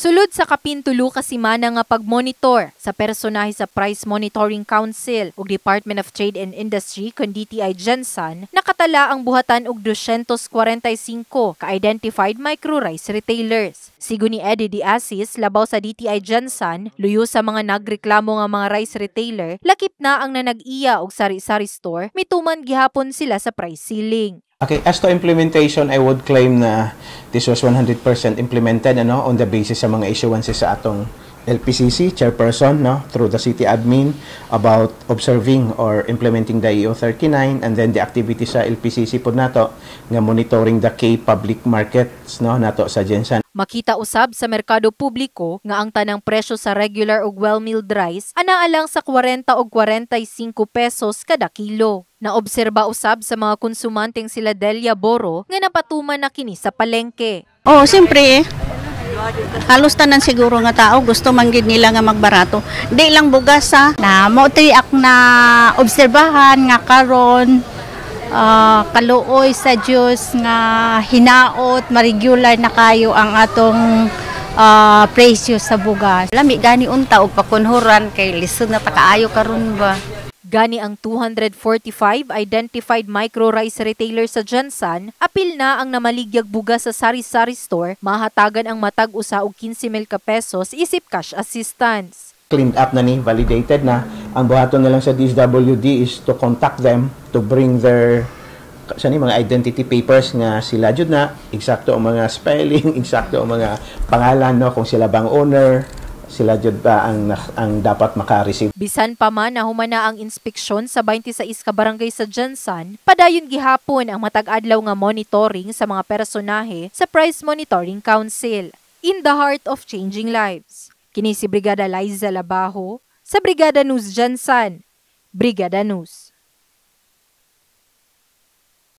Sulod sa kapintulo kasimana nga pagmonitor sa personahe sa Price Monitoring Council ug Department of Trade and Industry kun DTI Gensan, nakatala ang buhatan og 245 ka-identified micro-rice retailers. Sigo ni Eddie Diasis, labaw sa DTI Gensan, luyo sa mga nagreklamo nga mga rice retailer, lakip na ang nanag-iya og sari-sari store, mituman gihapon sila sa price ceiling. Okay, as to implementation, I would claim na this was 100% implemented on the basis sa mga issuances sa atong LPCC chairperson through the city admin about observing or implementing the EO 39, and then the activity sa LPCC po nato nga monitoring the key public markets nato sa Gensan. Makita usab sa merkado publiko nga ang tanang presyo sa regular ug well-milled rice anaa lang sa 40 ug 45 pesos kada kilo. Naobserba usab sa mga konsumanteng sila Delia Boro nga napatuman na kini sa palengke. Oh, siyempre halos tanan siguro nga tao gusto man gid nila nga magbarato. Di lang bugas na mo ak na obserbahan nga karon kaluoy sa Dios nga hinaot ma-regular na kayo ang atong presyo sa bugas. Lami gani unta og pakunhuran kay lisod na takaayo karon ba. Gani ang 245 identified micro-rice retailers sa Gensan, apil na ang namaligyag bugas sa sari-sari store, mahatagan ang matag usa og 15,000 pesos isip cash assistance. Cleaned up na ni, validated na. Ang buhaton na lang sa DSWD is to contact them to bring their mga identity papers nga sila jud na, eksakto ang mga spelling, eksakto ang mga pangalan kung sila bang owner, sila jud ba ang dapat maka-receive. Bisan pa man na humana ang inspeksyon sa 26 ka barangay sa Gensan, padayon gihapon ang matag-adlaw nga monitoring sa mga personahe sa Price Monitoring Council. In the heart of changing lives. Kini si Brigada Liza Labajo sa Brigada News Gensan. Brigada News.